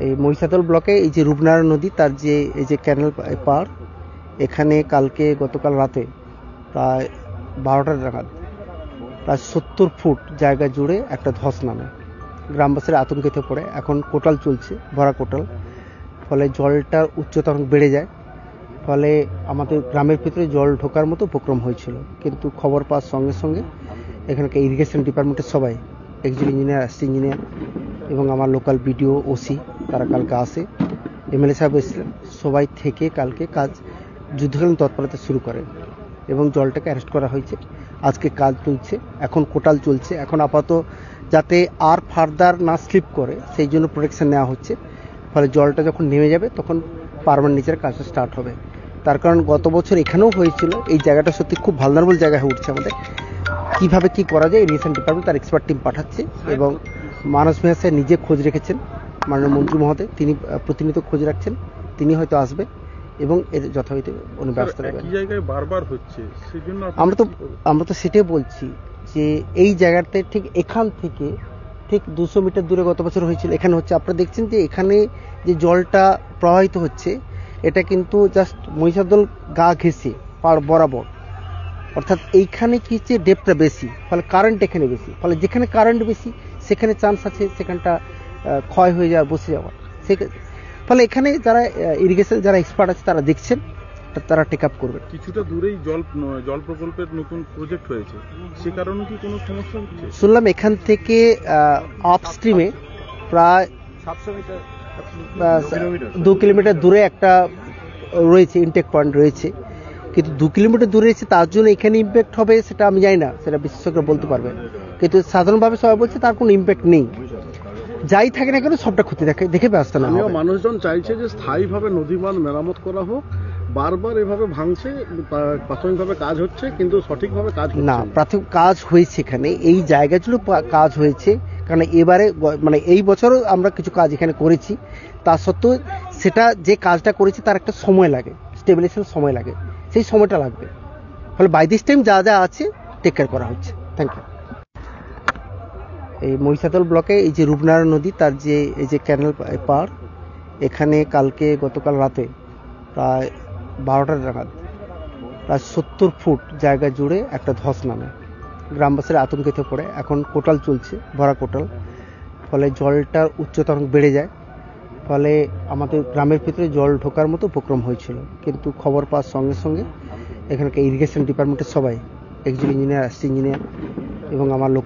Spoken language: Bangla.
এই মহিষাদল ব্লকে এই যে রূপনারায়ণ নদী তার যে এই যে ক্যানেল পার, এখানে গতকাল রাতে প্রায় 12টা নাগাদ প্রায় 70 ফুট জায়গা জুড়ে একটা ধস নামে। গ্রামবাসীরা আতঙ্কিত পড়ে, এখন কোটাল চলছে, ভরা কোটাল। ফলে জলটার উচ্চতা অনেক বেড়ে যায়, ফলে আমাদের গ্রামের ভিতরে জল ঢোকার মতো উপক্রম হয়েছিল। কিন্তু খবর পাওয়ার সঙ্গে সঙ্গে এখানকার ইরিগেশন ডিপার্টমেন্টের সবাই, একজন ইঞ্জিনিয়ার, অ্যাসিস্ট্যান্ট ইঞ্জিনিয়ার এবং আমার লোকাল বিডিও, ওসি, তারা কালকে আসে, এমএলএ সাহেব এসেছিলেন, সবাই থেকে কালকে কাজ যুদ্ধকালীন তৎপরতা শুরু করে এবং জলটাকে অ্যারেস্ট করা হয়েছে। আজকে কাজ চলছে, এখন কোটাল চলছে। এখন আপাতত যাতে আর ফার্দার না স্লিপ করে সেই জন্য প্রোটেকশন নেওয়া হচ্ছে। ফলে জলটা যখন নেমে যাবে তখন পার্মানেন্ট নিচের কাজটা স্টার্ট হবে। তার কারণ গত বছর এখানেও হয়েছিল, এই জায়গাটা সত্যি খুব ভালনারেবল জায়গা হয়ে উঠছে আমাদের। কিভাবে কি করা যায়, ইরিগেশন ডিপার্টমেন্ট তার এক্সপার্ট টিম পাঠাচ্ছে এবং মানস মেহর স্যার নিজে খোঁজ রেখেছেন, মাননীয় মন্ত্রী মহোদয়, তিনি প্রতিনিয়ত খোঁজ রাখছেন, তিনি হয়তো আসবে এবং এর যথাযথ উনি ব্যবস্থা নেবেন। জায়গায় বারবার হচ্ছে, সেজন্য আমরা তো সেটাই বলছি যে এই জায়গাতে ঠিক এখান থেকে ঠিক 200 মিটার দূরে গত বছর হয়েছিল, এখানে হচ্ছে। আপনারা দেখছেন যে এখানে যে জলটা প্রবাহিত হচ্ছে, এটা কিন্তু জাস্ট মহিষাদল গা ঘেঁষে পাড় বরাবর, অর্থাৎ এইখানে কি হচ্ছে ডেপটা বেশি, ফলে কারেন্ট এখানে বেশি, ফলে যেখানে কারেন্ট বেশি সেখানে চান্স আছে সেখানটা ক্ষয় হয়ে যাওয়ার, বসে যাওয়ার। ফলে এখানে যারা ইরিগেশন যারা এক্সপার্ট আছে তারা দেখছেন, তারা টেক আপ করবে। কিছুটা দূরেই জল প্রকল্পের নতুন প্রজেক্ট হয়েছে, সে কারণে কি কোনো সমস্যা হচ্ছে? শুনলাম এখান থেকে আপস্ট্রিমে প্রায় 2 কিলোমিটার দূরে একটা রয়েছে, ইনটেক পয়েন্ট রয়েছে, কিন্তু 2 কিলোমিটার দূরে রয়েছে তার জন্য এখানে ইম্প্যাক্ট হবে সেটা আমি জানি না, সেটা বিশেষজ্ঞরা বলতে পারবে। কিন্তু সাধারণভাবে সবাই বলছে তার কোনো ইম্প্যাক্ট নেই, যাই থাকে না কেন সবটা ক্ষতি দেখে ব্যস্ত না। মানুষজন চাইছে যে স্থায়ীভাবে নদী বাঁধ মেরামত করা হোক, বারবার এভাবে ভাঙছে, প্রাথমিকভাবে কাজ হচ্ছে কিন্তু সঠিকভাবে কাজ না। প্রাথমিক কাজ হয়েছে এখানে, এই জায়গা জুড়ে কাজ হয়েছে, কারণ এবারে মানে এই বছরও আমরা কিছু কাজ এখানে করেছি, তা সত্ত্বেও সেটা যে কাজটা করেছি তার একটা সময় লাগে, স্টেবিলাইজেশন সময় লাগে, সেই সময়টা লাগবে। ফলে বাই দিস টাইম যা যা আছে টেক কেয়ার করা হচ্ছে। Thank you. এই মহিষাদল ব্লকে এই যে রূপনারায়ণ নদী তার যে এই যে ক্যানেল পার, এখানে গতকাল রাতে প্রায় 12টা নাগাদ প্রায় 70 ফুট জায়গা জুড়ে একটা ধস নামে। গ্রামবাসীরা আতঙ্কিত পড়ে, এখন কোটাল চলছে, ভরা কোটাল। ফলে জলটার উচ্চতা অনেক বেড়ে যায়, ফলে আমাদের গ্রামের ভিতরে জল ঢোকার মতো উপক্রম হয়েছিল। কিন্তু খবর পাওয়ার সঙ্গে সঙ্গে এখানকার ইরিগেশন ডিপার্টমেন্টের সবাই, একজন ইঞ্জিনিয়ার, অ্যাসিস্ট্যান্ট ইঞ্জিনিয়ার এবং আমার